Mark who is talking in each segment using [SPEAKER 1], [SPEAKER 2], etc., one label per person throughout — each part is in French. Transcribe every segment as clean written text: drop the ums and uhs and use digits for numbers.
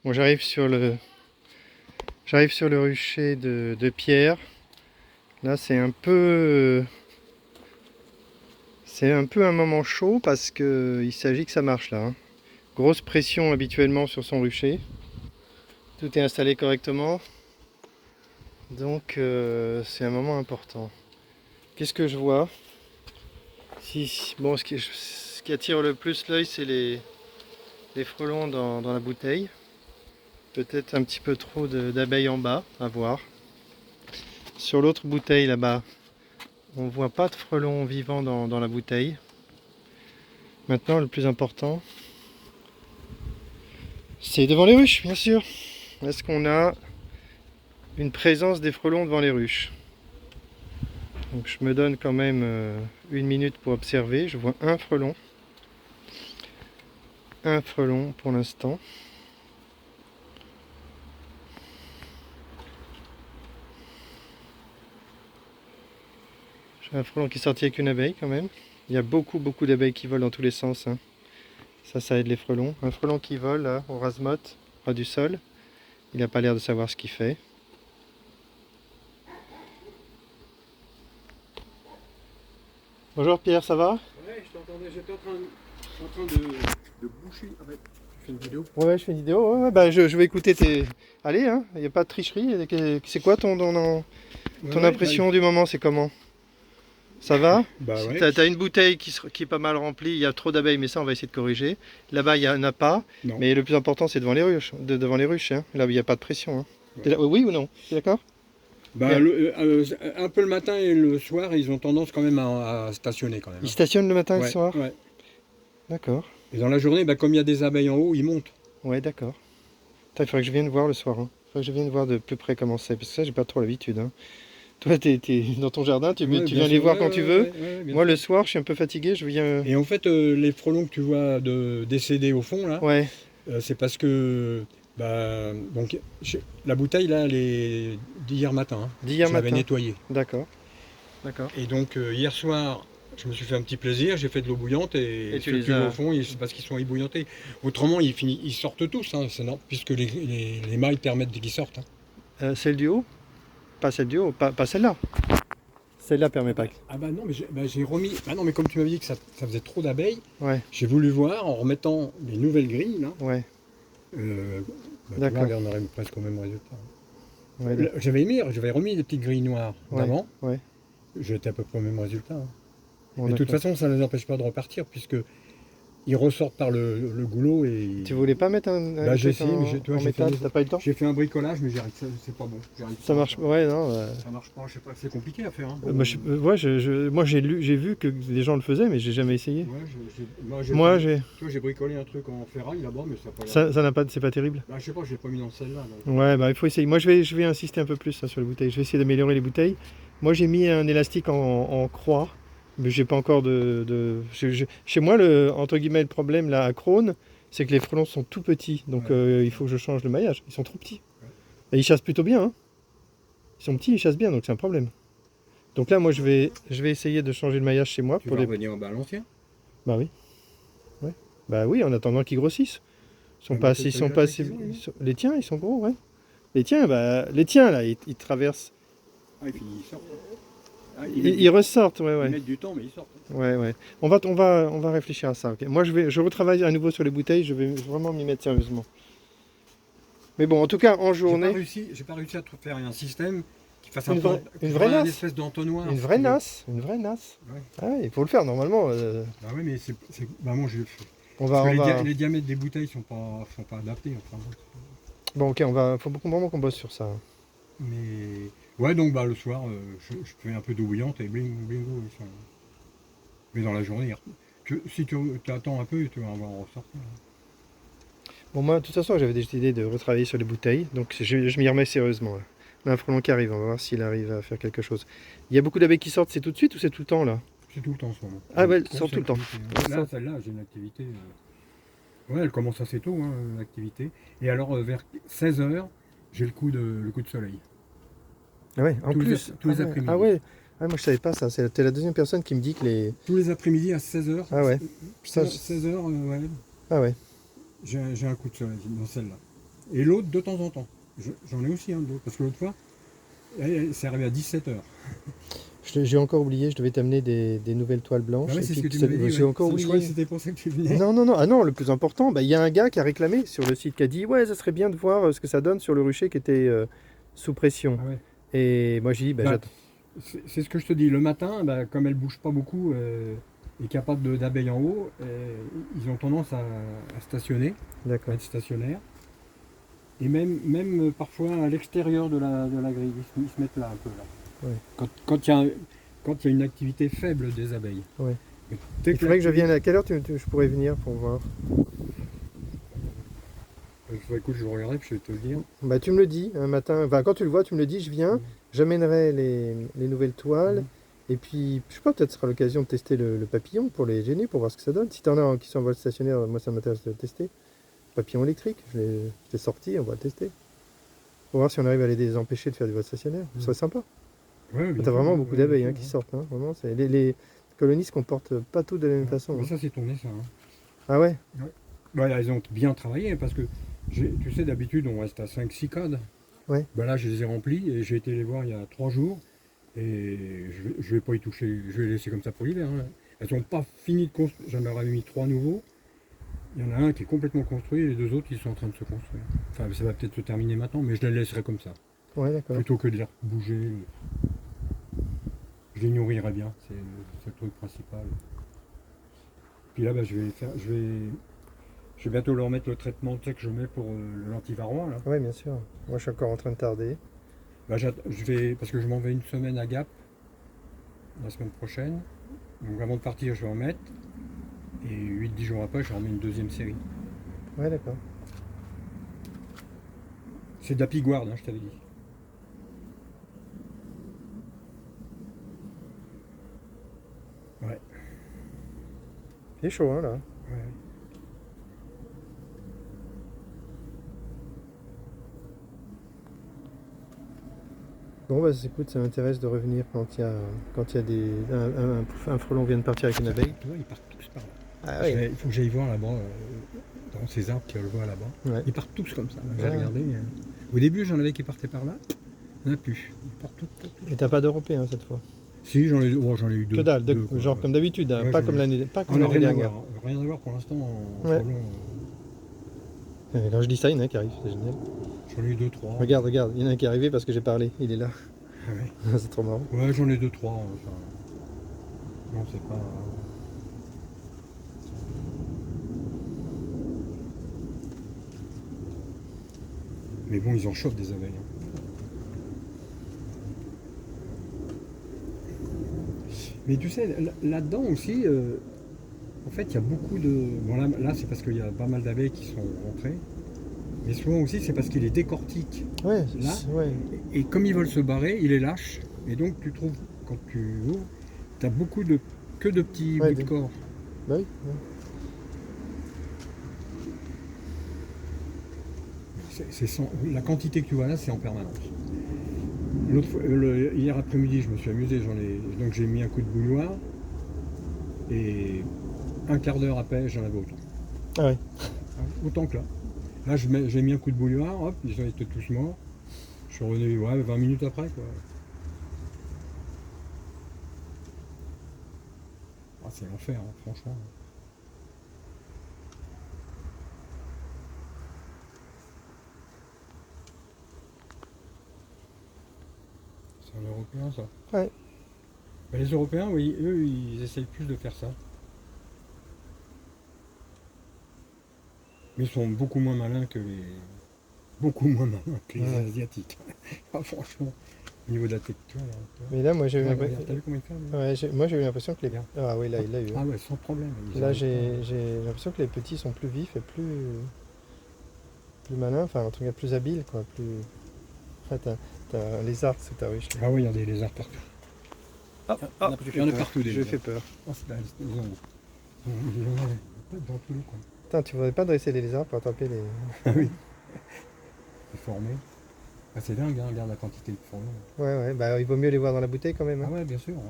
[SPEAKER 1] Bon, j'arrive sur le rucher de pierre. Là, c'est un peu un moment chaud parce que il s'agit que ça marche là, hein. Grosse pression habituellement sur son rucher. Tout est installé correctement. Donc, c'est un moment important. Qu'est-ce que je vois? Bon, ce qui attire le plus l'œil, c'est les frelons dans la bouteille. Peut-être un petit peu trop d'abeilles en bas, à voir. Sur l'autre bouteille là-bas, on voit pas de frelons vivants dans la bouteille. Maintenant, le plus important, c'est devant les ruches, bien sûr. Est-ce qu'on a une présence des frelons devant les ruches? Donc je me donne quand même 1 minute pour observer. Je vois un frelon. Un frelon pour l'instant. J'ai un frelon qui est sorti avec une abeille quand même. Il y a beaucoup d'abeilles qui volent dans tous les sens, hein. Ça aide les frelons. Un frelon qui vole là, au ras-motte, ras du sol. Il n'a pas l'air de savoir ce qu'il fait. Bonjour Pierre, ça va?
[SPEAKER 2] Ouais, je t'entendais, j'étais en train de boucher. En fait, tu fais une vidéo?
[SPEAKER 1] Ouais, je fais une vidéo. Ouais, bah, je vais écouter tes. Allez, hein, il n'y a pas de tricherie. C'est quoi ton impression du moment? C'est comment? Ça va?
[SPEAKER 2] Bah ouais.
[SPEAKER 1] T'as une bouteille qui est pas mal remplie, il y a trop d'abeilles, mais ça on va essayer de corriger. Là-bas il n'y en a pas,
[SPEAKER 2] Non.
[SPEAKER 1] mais le plus important c'est devant les ruches, devant les ruches, hein. Là il n'y a pas de pression, hein.
[SPEAKER 2] Ouais.
[SPEAKER 1] Oui ou non? Tu es d'accord?
[SPEAKER 2] Bah, un peu le matin et le soir, ils ont tendance quand même à stationner quand même.
[SPEAKER 1] Ils stationnent le matin et le
[SPEAKER 2] Ouais,
[SPEAKER 1] soir?
[SPEAKER 2] ouais.
[SPEAKER 1] D'accord.
[SPEAKER 2] Et dans la journée, bah, comme il y a des abeilles en haut, ils montent.
[SPEAKER 1] Ouais, d'accord. Il faudrait que je vienne voir le soir, hein. Il faudrait que je vienne voir de plus près comment c'est, parce que ça j'ai pas trop l'habitude, hein. Toi t'es dans ton jardin, tu
[SPEAKER 2] Ouais,
[SPEAKER 1] viens
[SPEAKER 2] bien
[SPEAKER 1] les
[SPEAKER 2] sûr.
[SPEAKER 1] voir
[SPEAKER 2] Ouais,
[SPEAKER 1] quand
[SPEAKER 2] ouais,
[SPEAKER 1] tu veux.
[SPEAKER 2] ouais, ouais, bien
[SPEAKER 1] Moi le
[SPEAKER 2] sûr.
[SPEAKER 1] soir je suis un peu fatigué, je viens.
[SPEAKER 2] Et en fait, les frelons que tu vois décédés au fond, là,
[SPEAKER 1] Ouais,
[SPEAKER 2] c'est parce que bah, donc, la bouteille, là, elle est d'hier matin, hein.
[SPEAKER 1] d'hier
[SPEAKER 2] Je l'avais
[SPEAKER 1] matin.
[SPEAKER 2] nettoyée.
[SPEAKER 1] D'accord. D'accord.
[SPEAKER 2] Et donc hier soir, je me suis fait un petit plaisir, j'ai fait de l'eau bouillante et
[SPEAKER 1] Et tu
[SPEAKER 2] ceux que
[SPEAKER 1] les
[SPEAKER 2] tu vois
[SPEAKER 1] as.
[SPEAKER 2] au fond, c'est parce qu'ils sont ébouillantés. Autrement, ils sortent tous, hein, puisque les mailles permettent qu'ils sortent, hein.
[SPEAKER 1] Celle du haut? Pas celle du haut, pas celle-là. Celle-là permet pas.
[SPEAKER 2] Ah bah non, mais j'ai remis. Ah non, mais comme tu m'avais dit que ça faisait trop d'abeilles,
[SPEAKER 1] Ouais,
[SPEAKER 2] j'ai voulu voir en remettant les nouvelles grilles là.
[SPEAKER 1] ouais,
[SPEAKER 2] Euh, tu vois,
[SPEAKER 1] d'accord.
[SPEAKER 2] là, on aurait presque au même résultat.
[SPEAKER 1] Ouais,
[SPEAKER 2] J'avais remis les petites grilles noires
[SPEAKER 1] ouais,
[SPEAKER 2] d'avant,
[SPEAKER 1] ouais.
[SPEAKER 2] j'étais à peu près au même résultat, hein.
[SPEAKER 1] Bon,
[SPEAKER 2] Mais de toute
[SPEAKER 1] d'accord.
[SPEAKER 2] façon, ça ne les empêche pas de repartir, puisque ils ressortent par le goulot et.
[SPEAKER 1] Tu voulais pas mettre
[SPEAKER 2] Bah,
[SPEAKER 1] un
[SPEAKER 2] j'ai
[SPEAKER 1] truc
[SPEAKER 2] essayé, mais
[SPEAKER 1] en métal? T'as pas eu le temps?
[SPEAKER 2] j'ai fait un bricolage, mais c'est pas bon.
[SPEAKER 1] Ça marche. Ouais, non.
[SPEAKER 2] Ça marche pas, je sais pas, c'est compliqué à faire, hein.
[SPEAKER 1] Bah, ouais, moi j'ai vu que des gens le faisaient, mais j'ai jamais essayé.
[SPEAKER 2] Ouais,
[SPEAKER 1] Moi, j'ai.
[SPEAKER 2] tu vois, j'ai bricolé un truc en ferraille là-bas, mais ça n'a pas l'air.
[SPEAKER 1] Ça n'a pas, c'est pas terrible.
[SPEAKER 2] Bah, je sais pas, je l'ai pas mis dans celle-là. Donc.
[SPEAKER 1] Ouais, bah il faut essayer. Moi, je vais insister un peu plus là, sur les bouteilles. Je vais essayer d'améliorer les bouteilles. Moi, j'ai mis un élastique en croix, mais j'ai pas encore Chez moi, entre guillemets, le problème là à Crône, c'est que les frelons sont tout petits, donc
[SPEAKER 2] Ouais.
[SPEAKER 1] il faut que je change le maillage. Ils sont trop petits.
[SPEAKER 2] Ouais.
[SPEAKER 1] Et ils chassent plutôt bien, hein. Ils sont petits, ils chassent bien, donc c'est un problème. Donc là, moi, je vais essayer de changer le maillage chez moi
[SPEAKER 2] Tu
[SPEAKER 1] pour
[SPEAKER 2] vas
[SPEAKER 1] les.
[SPEAKER 2] revenir en bas à l'ancien?
[SPEAKER 1] Bah oui. Ouais. Bah oui, en attendant qu'ils grossissent.
[SPEAKER 2] Ah, mais
[SPEAKER 1] Ils sont
[SPEAKER 2] t'as
[SPEAKER 1] pas
[SPEAKER 2] vu la taille
[SPEAKER 1] assez.
[SPEAKER 2] qu'ils ont, les mecs?
[SPEAKER 1] Les tiens, ils sont gros, ouais. Les tiens là, ils traversent.
[SPEAKER 2] Ah, et puis ils sortent. Ah,
[SPEAKER 1] Ils ressortent, ouais,
[SPEAKER 2] ils
[SPEAKER 1] ouais.
[SPEAKER 2] mettent du temps, mais ils sortent.
[SPEAKER 1] Ouais, ouais. On va réfléchir à ça. Ok. Moi, je retravaille à nouveau sur les bouteilles. Je vais vraiment m'y mettre sérieusement. Mais bon, en tout cas, en journée,
[SPEAKER 2] J'ai pas réussi à te faire un système qui fasse
[SPEAKER 1] une vraie
[SPEAKER 2] une
[SPEAKER 1] nasse,
[SPEAKER 2] espèce d'entonnoir.
[SPEAKER 1] une
[SPEAKER 2] si
[SPEAKER 1] vraie
[SPEAKER 2] tu veux.
[SPEAKER 1] nasse, une vraie nasse.
[SPEAKER 2] Ouais.
[SPEAKER 1] Ah ouais, il faut le faire normalement.
[SPEAKER 2] Bah ouais, mais bah moi j'ai fait.
[SPEAKER 1] On
[SPEAKER 2] Parce
[SPEAKER 1] va,
[SPEAKER 2] que
[SPEAKER 1] on va.
[SPEAKER 2] les diamètres des bouteilles sont pas adaptés. Enfin,
[SPEAKER 1] Bon, ok, faut vraiment qu'on bosse sur ça.
[SPEAKER 2] mais ouais, donc bah le soir, je fais un peu d'eau bouillante et bingo, ils sont. Mais dans la journée, si tu attends un peu, tu vas en voir en ressortir.
[SPEAKER 1] Bon, moi, de toute façon, j'avais décidé de retravailler sur les bouteilles, donc je m'y remets sérieusement là. On a un frelon qui arrive, on va voir s'il arrive à faire quelque chose. Il y a beaucoup d'abeilles qui sortent, c'est tout de suite ou c'est tout le temps là?
[SPEAKER 2] C'est tout le temps en ce moment.
[SPEAKER 1] Ah ouais,
[SPEAKER 2] Une
[SPEAKER 1] elles sortent tout le temps.
[SPEAKER 2] activité, hein. Là, celle-là, j'ai une activité. Ouais, elle commence assez tôt, hein, l'activité. Et alors, vers 16h, j'ai le coup de soleil.
[SPEAKER 1] Ah ouais, en plus.
[SPEAKER 2] Tous les
[SPEAKER 1] Ah ouais,
[SPEAKER 2] après-midi.
[SPEAKER 1] ah ouais. Ah, moi je savais pas ça, t'es la deuxième personne qui me dit que les.
[SPEAKER 2] Tous les après-midi à 16h.
[SPEAKER 1] Ah ouais. Ça,
[SPEAKER 2] 16h, ouais,
[SPEAKER 1] ah ouais.
[SPEAKER 2] j'ai un coup de soleil dans celle-là. Et l'autre, de temps en temps. J'en ai aussi un d'autre. Parce que l'autre fois, c'est arrivé à 17h.
[SPEAKER 1] J'ai encore oublié, je devais t'amener des nouvelles toiles blanches.
[SPEAKER 2] Ah ouais,
[SPEAKER 1] et
[SPEAKER 2] c'est ce
[SPEAKER 1] puis
[SPEAKER 2] que tu m'avais dit.
[SPEAKER 1] j'ai
[SPEAKER 2] Ouais.
[SPEAKER 1] encore
[SPEAKER 2] Je crois que
[SPEAKER 1] oublié.
[SPEAKER 2] c'était pour ça que tu venais.
[SPEAKER 1] Non, non, non, ah non, le plus important, bah, il y a un gars qui a réclamé sur le site qui a dit ouais, ça serait bien de voir ce que ça donne sur le rucher qui était sous pression.
[SPEAKER 2] Ah ouais.
[SPEAKER 1] Et moi j'ai dit, bah,
[SPEAKER 2] Bah,
[SPEAKER 1] j'attends.
[SPEAKER 2] c'est ce que je te dis. Le matin, bah, comme elle bouge pas beaucoup et qu'il n'y a pas d'abeilles en haut, ils ont tendance à stationner, à
[SPEAKER 1] D'accord.
[SPEAKER 2] être stationnaires. Et même parfois à l'extérieur de la grille, ils se mettent là un peu. Là.
[SPEAKER 1] Ouais.
[SPEAKER 2] Quand il y a une activité faible des abeilles.
[SPEAKER 1] Ouais.
[SPEAKER 2] Mais dès
[SPEAKER 1] Il
[SPEAKER 2] que
[SPEAKER 1] faudrait que je
[SPEAKER 2] l'activité-
[SPEAKER 1] vienne. À quelle heure je pourrais venir pour voir?
[SPEAKER 2] Écoute, je vais regarder puis je vais te le dire.
[SPEAKER 1] Bah, tu me le dis un matin. Enfin, quand tu le vois, tu me le dis, je viens. J'amènerai les nouvelles toiles. Et puis, je sais pas, peut-être ce sera l'occasion de tester le papillon pour les gêner, pour voir ce que ça donne. Si t'en as qui sont en vol stationnaire, moi ça m'intéresse de le tester. Papillon électrique, je l'ai sorti, on va le tester. Pour voir si on arrive à les empêcher de faire du vol stationnaire. Ce serait sympa.
[SPEAKER 2] Ouais, bien
[SPEAKER 1] T'as
[SPEAKER 2] sûr,
[SPEAKER 1] vraiment
[SPEAKER 2] ouais,
[SPEAKER 1] beaucoup
[SPEAKER 2] ouais,
[SPEAKER 1] d'abeilles
[SPEAKER 2] bien
[SPEAKER 1] hein,
[SPEAKER 2] sûr,
[SPEAKER 1] qui
[SPEAKER 2] ouais.
[SPEAKER 1] sortent. Hein, vraiment, les colonies se comportent pas toutes de la même façon.
[SPEAKER 2] Mais
[SPEAKER 1] Hein.
[SPEAKER 2] ça, c'est tourné, ça. Hein.
[SPEAKER 1] Ah ouais?
[SPEAKER 2] Bah, elles ont bien travaillé parce que, tu sais, d'habitude, on reste à 5-6 codes.
[SPEAKER 1] Ouais.
[SPEAKER 2] Bah là, je les ai remplis et j'ai été les voir il y a 3 jours. Et je vais pas y toucher, je vais les laisser comme ça pour l'hiver. Hein. Elles n'ont pas fini de construire. J'en leur avais mis 3 nouveaux. Il y en a un qui est complètement construit et les 2 autres qui sont en train de se construire. Enfin, ça va peut-être se terminer maintenant, mais je les laisserai comme ça.
[SPEAKER 1] Ouais, d'accord.
[SPEAKER 2] Plutôt que de les bouger. Je les nourrirai bien, c'est le truc principal. Puis là, bah, je vais bientôt leur mettre le traitement que je mets pour l'antivarroa. Là.
[SPEAKER 1] Ouais, bien sûr. Moi, je suis encore en train de tarder.
[SPEAKER 2] Bah, parce que je m'en vais une semaine à Gap la semaine prochaine. Donc avant de partir, je vais en mettre. Et 8-10 jours après, je remets une deuxième série.
[SPEAKER 1] Ouais, d'accord.
[SPEAKER 2] C'est de la piguarde, hein, je t'avais dit. Ouais.
[SPEAKER 1] Il est chaud, hein, là.
[SPEAKER 2] Ouais.
[SPEAKER 1] Bon, bah, écoute, ça m'intéresse de revenir quand il y a un frelon vient de partir avec une abeille.
[SPEAKER 2] Tu vois, ils partent tous par là.
[SPEAKER 1] Ah oui.
[SPEAKER 2] Il faut que j'aille voir là-bas, dans ces arbres qu'il y a le voit là-bas.
[SPEAKER 1] Ouais.
[SPEAKER 2] Ils partent tous comme ça. J'ai
[SPEAKER 1] Ouais.
[SPEAKER 2] regardé. Au début, j'en avais qui partaient par là. Il n'y en a plus. Ils partent tous.
[SPEAKER 1] Et t'as pas d'Européens cette fois?
[SPEAKER 2] Si, j'en ai eu deux.
[SPEAKER 1] Que dalle,
[SPEAKER 2] Deux, quoi,
[SPEAKER 1] genre
[SPEAKER 2] ouais.
[SPEAKER 1] comme d'habitude, hein,
[SPEAKER 2] Ouais,
[SPEAKER 1] pas
[SPEAKER 2] j'en
[SPEAKER 1] comme
[SPEAKER 2] ai-
[SPEAKER 1] l'année
[SPEAKER 2] On n'a rien à
[SPEAKER 1] dernière.
[SPEAKER 2] voir. Rien à voir pour l'instant en
[SPEAKER 1] Ouais.
[SPEAKER 2] frelon.
[SPEAKER 1] Quand je dis ça, il y en a un qui arrive, c'est génial.
[SPEAKER 2] J'en ai eu 2-3.
[SPEAKER 1] Regarde, regarde, il y en a un qui est arrivé parce que j'ai parlé, il est là.
[SPEAKER 2] Ah ouais.
[SPEAKER 1] C'est trop marrant.
[SPEAKER 2] Ouais, j'en ai 2-3. Enfin, non, c'est pas. Mais bon, ils en chauffent des abeilles. Hein. Mais tu sais, là-dedans aussi, en fait, il y a beaucoup de. Bon, là c'est parce qu'il y a pas mal d'abeilles qui sont rentrées. Mais souvent aussi, c'est parce qu'il les décortique.
[SPEAKER 1] Ouais,
[SPEAKER 2] Là.
[SPEAKER 1] ouais.
[SPEAKER 2] Et comme ils veulent se barrer, il les lâche. Et donc, tu trouves, quand tu ouvres, tu as beaucoup que de petits
[SPEAKER 1] Ouais,
[SPEAKER 2] bouts de corps.
[SPEAKER 1] Bah oui. Ouais.
[SPEAKER 2] La quantité que tu vois là, c'est en permanence. Hier après-midi, je me suis amusé, donc j'ai mis un coup de bouilloire et un quart d'heure après, j'en avais autant.
[SPEAKER 1] Ah ouais.
[SPEAKER 2] Autant que là. Là, j'ai mis un coup de bouilloire, hop, ils étaient tous morts. Je suis revenu 20 minutes après, quoi. Ah, c'est l'enfer, hein, franchement. C'est un Européen, ça.
[SPEAKER 1] Ouais.
[SPEAKER 2] Ben, les Européens, oui, eux, ils essayent plus de faire ça. Mais ils sont beaucoup moins malins que les. Beaucoup moins malins que les
[SPEAKER 1] Ouais.
[SPEAKER 2] Asiatiques. Ah, franchement, au niveau de la texture. Là,
[SPEAKER 1] Mais là, moi j'ai eu
[SPEAKER 2] regarde,
[SPEAKER 1] l'impression.
[SPEAKER 2] t'as vu comment il fait là
[SPEAKER 1] Moi j'ai eu l'impression que les.
[SPEAKER 2] Regarde.
[SPEAKER 1] Ah oui, là il l'a eu.
[SPEAKER 2] Ah ouais, sans problème. Ils
[SPEAKER 1] Là
[SPEAKER 2] arrivent
[SPEAKER 1] j'ai l'impression que les petits sont plus vifs et plus malins, enfin en tout cas plus habiles quoi. T'as un lézard sous ta ruche.
[SPEAKER 2] pas. Ah ouais, il y a des lézards partout. Il y en a partout des
[SPEAKER 1] Je
[SPEAKER 2] lézards.
[SPEAKER 1] fais peur.
[SPEAKER 2] Oh, c'est dingue, ils en ont dans tous les coins.
[SPEAKER 1] Putain, tu voudrais pas dresser les lézards pour attraper les.
[SPEAKER 2] Ah oui. C'est formé. Ah, c'est dingue, hein, regarde la quantité de fourmis.
[SPEAKER 1] Ouais, ouais, bah il vaut mieux les voir dans la bouteille quand même. Hein.
[SPEAKER 2] Ah ouais, bien sûr. Ouais.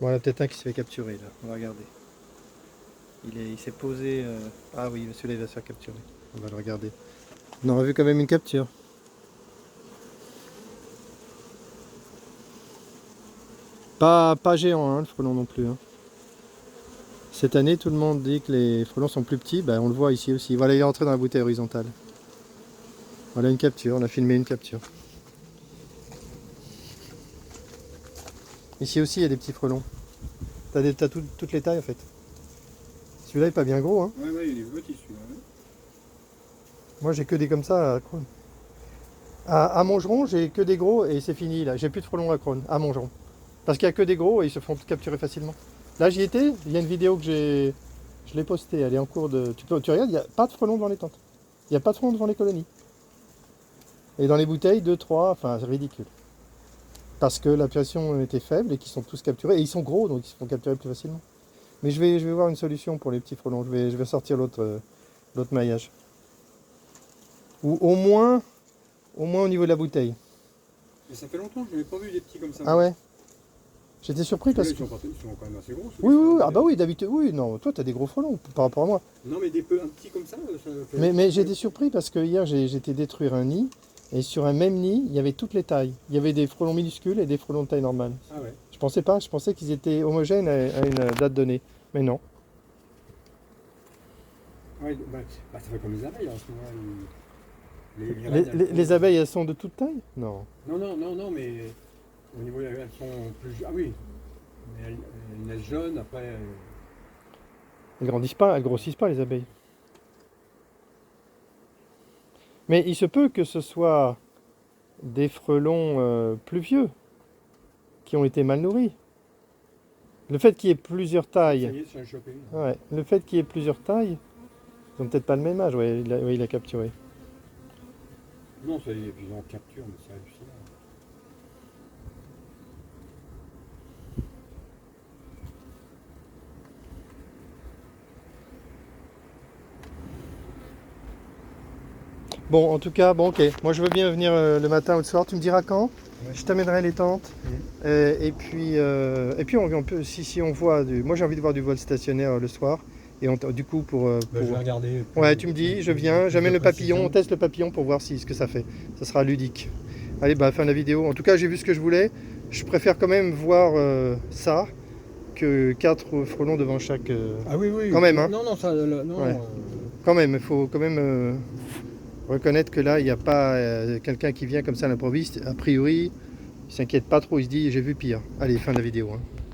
[SPEAKER 1] Bon, il y en a peut-être un qui se fait capturer là, on va regarder. Il s'est posé... Ah oui, celui-là il va se faire capturer. On va le regarder. On aura vu quand même une capture. Pas géant hein, le frelon non plus. Hein. Cette année tout le monde dit que les frelons sont plus petits. On le voit ici aussi. Voilà, il est entré dans la bouteille horizontale. Voilà une capture, on a filmé une capture. Ici aussi il y a des petits frelons. T'as toutes les tailles en fait. Celui-là est pas bien gros hein.
[SPEAKER 2] Ouais, il est petit celui-là. Ouais.
[SPEAKER 1] Moi j'ai que des comme ça à Crône. À Montgeron j'ai que des gros et c'est fini là. J'ai plus de frelons à Crône, à Montgeron. Parce qu'il n'y a que des gros et ils se font capturer facilement. Là j'y étais, il y a une vidéo que je l'ai postée, elle est en cours de... Tu regardes, il n'y a pas de frelons devant les tentes. Il n'y a pas de frelons devant les colonies. Et dans les bouteilles, 2, 3, enfin c'est ridicule. Parce que la pression était faible et qu'ils sont tous capturés. Et ils sont gros donc ils se font capturer plus facilement. Mais je vais voir une solution pour les petits frelons. Je vais sortir l'autre maillage. Ou au moins au niveau de la bouteille.
[SPEAKER 2] Mais ça fait longtemps que je n'avais pas vu des petits comme ça.
[SPEAKER 1] Ah ouais. J'étais surpris parce que...
[SPEAKER 2] Ils sont quand même assez gros.
[SPEAKER 1] Oui, ah bah oui, d'habitude, oui, non, toi t'as des gros frelons par rapport à moi.
[SPEAKER 2] Non mais un petit comme ça,
[SPEAKER 1] Mais j'étais surpris parce que hier j'étais détruire un nid et sur un même nid, il y avait toutes les tailles. Il y avait des frelons minuscules et des frelons de taille normale.
[SPEAKER 2] Ah ouais.
[SPEAKER 1] Je pensais pas, je pensais qu'ils étaient homogènes à une date donnée, mais non.
[SPEAKER 2] Ouais, ça fait comme les abeilles en ce
[SPEAKER 1] Les
[SPEAKER 2] moment.
[SPEAKER 1] les abeilles, elles sont de toute taille? Non.
[SPEAKER 2] Non, mais au niveau elles sont plus... Ah oui, mais elles naissent jaunes, après...
[SPEAKER 1] Elles grandissent pas, elles grossissent pas les abeilles. Mais il se peut que ce soit des frelons plus vieux qui ont été mal nourris. Le fait qu'il y ait plusieurs
[SPEAKER 2] Ça
[SPEAKER 1] tailles,
[SPEAKER 2] y est, c'est un chopé.
[SPEAKER 1] ouais, le fait qu'il y ait plusieurs tailles, ils n'ont peut-être pas le même âge, ouais, il a capturé.
[SPEAKER 2] Non, ça y est, puis ils en capturent, mais c'est hallucinant.
[SPEAKER 1] Bon, en tout cas, bon, ok. Moi, je veux bien venir le matin ou le soir. Tu me diras quand?
[SPEAKER 2] Ouais.
[SPEAKER 1] Je t'amènerai les tentes. Et puis on peut, si on voit du... Moi, j'ai envie de voir du vol stationnaire le soir. Et du coup,
[SPEAKER 2] Je vais regarder.
[SPEAKER 1] Ouais, tu me dis, je viens, j'amène le papillon, on teste le papillon pour voir ce que ça fait. Ça sera ludique. Allez, fin de la vidéo. En tout cas, j'ai vu ce que je voulais. Je préfère quand même voir ça que 4 frelons devant chaque...
[SPEAKER 2] Ah oui.
[SPEAKER 1] Quand même, hein.
[SPEAKER 2] Non, ça... Non,
[SPEAKER 1] Ouais. Quand même, il faut quand même reconnaître que là, il n'y a pas quelqu'un qui vient comme ça à l'improviste. A priori, il s'inquiète pas trop, il se dit, j'ai vu pire. Allez, fin de la vidéo. Hein.